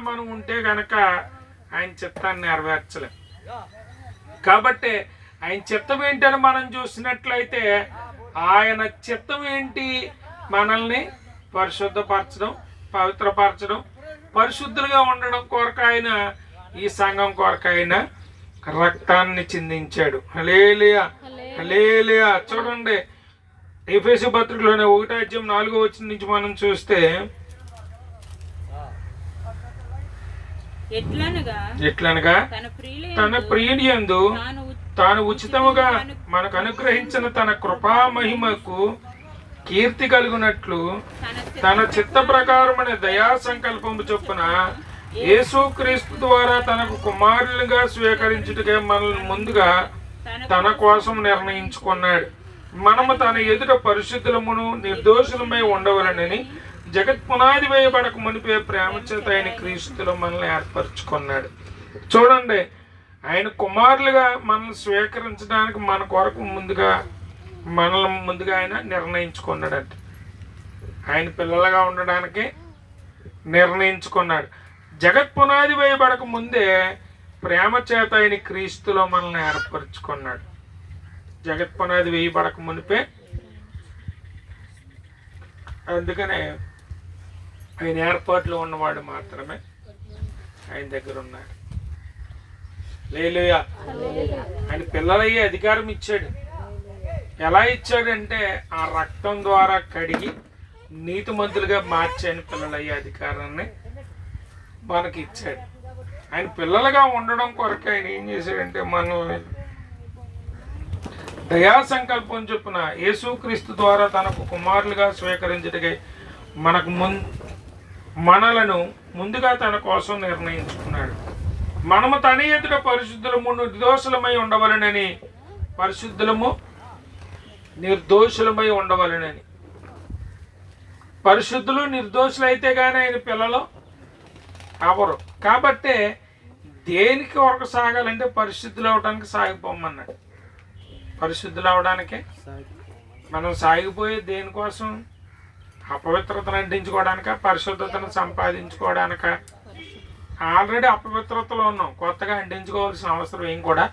మనం ఉంటే గనక ఆయన చిత్తాన్ని నెరవేర్చలేం. కాబట్టి ఆయన చిత్తం ఏంటని మనం చూసినట్లయితే ఆయన చిత్తం ఏంటి? మనల్ని పరిశుద్ధపరచడం, పవిత్రపరచడం, పరిశుద్ధులుగా ఉండడం కొరకు ఆయన ఈ సంఘం కొరకు ఆయన రక్తాన్ని చిందించాడు. హల్లెలూయా, హల్లెలూయా. చూడండి, ఎఫెసు పత్రికలోనే 1:4 నుంచి మనం చూస్తే, ఎట్లనగా తన ప్రియునియందు తాను ఉచితముగా మనకు అనుగ్రహించిన తన కృపా మహిమకు కీర్తి కలుగునట్లు తన చిత్త ప్రకారమైన దయా సంకల్పము చొప్పున యేసుక్రీస్తు ద్వారా తనకు కుమారులుగా స్వీకరించుటకే మనల్ని ముందుగా తన కోసం నిర్ణయించుకున్నాడు. మనము తన ఎదుట పరిశుద్ధులమును నిర్దోషులమై ఉండవలనని జగత్ పునాది వేయబడక మునిపే ప్రేమ చేత ఆయన క్రీస్తులో మనల్ని ఏర్పరచుకున్నాడు. చూడండి, ఆయన కుమారులుగా మనల్ని స్వీకరించడానికి మన కొరకు మనల్ని ముందుగా ఆయన నిర్ణయించుకున్నాడంట. ఆయన పిల్లలుగా ఉండడానికి నిర్ణయించుకున్నాడు. జగత్ పునాది వేయబడక ముందే ప్రేమ చేత ఆయన క్రీస్తులో మనల్ని ఏర్పరచుకున్నాడు. జగత్ పునాది వేయబడక మునిపే. అందుకనే ఆయన ఏర్పాట్లో ఉన్నవాడు మాత్రమే ఆయన దగ్గర ఉన్నాడు. హల్లెలూయా. ఆయన పిల్లలయ్యే అధికారం ఇచ్చాడు. ఎలా ఇచ్చాడంటే ఆ రక్తం ద్వారా కడిగి నీతిమంతులుగా మార్చని పిల్లలయ్యే అధికారాన్ని మనకి ఇచ్చాడు. ఆయన పిల్లలుగా ఉండడం కొరకు ఆయన ఏం చేశాడంటే మనల్ని దయా సంకల్పం చొప్పున యేసుక్రీస్తు ద్వారా తనకు కుమారులుగా స్వీకరించటకై మనలను ముందుగా తన కోసం నిర్ణయించుకున్నాడు. మనము తన ఎదుట పరిశుద్ధులము నిర్దోషులమై ఉండవలనని, పరిశుద్ధులము నిర్దోషులమై ఉండవలనని. పరిశుద్ధులు నిర్దోషులైతే కానీ ఆయన పిల్లలు అవరు. కాబట్టి దేనికి వరకు సాగాలంటే పరిశుద్ధులు అవడానికి సాగిపోమన్నాడు. పరిశుద్ధులు అవడానికే మనం సాగిపోయే దేనికోసం? అపవిత్రతను అంటించుకోవడానిక, పరిశుద్ధతను సంపాదించుకోవడానిక? ఆల్రెడీ అపవిత్రతలో ఉన్నాం, కొత్తగా అంటించుకోవాల్సిన అవసరం ఏం కూడా.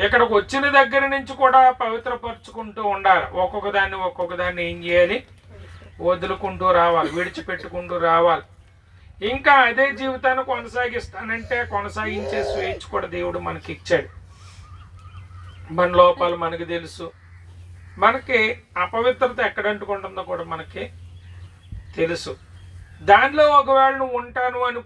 ఇక్కడికి వచ్చిన దగ్గర నుంచి కూడా పవిత్రపరుచుకుంటూ ఉండాలి. ఒక్కొక్క దాన్ని ఏం చేయాలి? వదులుకుంటూ రావాలి, విడిచిపెట్టుకుంటూ రావాలి. ఇంకా అదే జీవితాన్ని కొనసాగిస్తానంటే కొనసాగించే స్వేచ్ఛ కూడా దేవుడు మనకి ఇచ్చాడు. మన లోపాలు మనకు తెలుసు. మనకి అపవిత్రత ఎక్కడ అంటుకుంటుందో కూడా మనకి తెలుసు. దానిలో ఒకవేళ నువ్వు ఉంటాను అనుకుంటే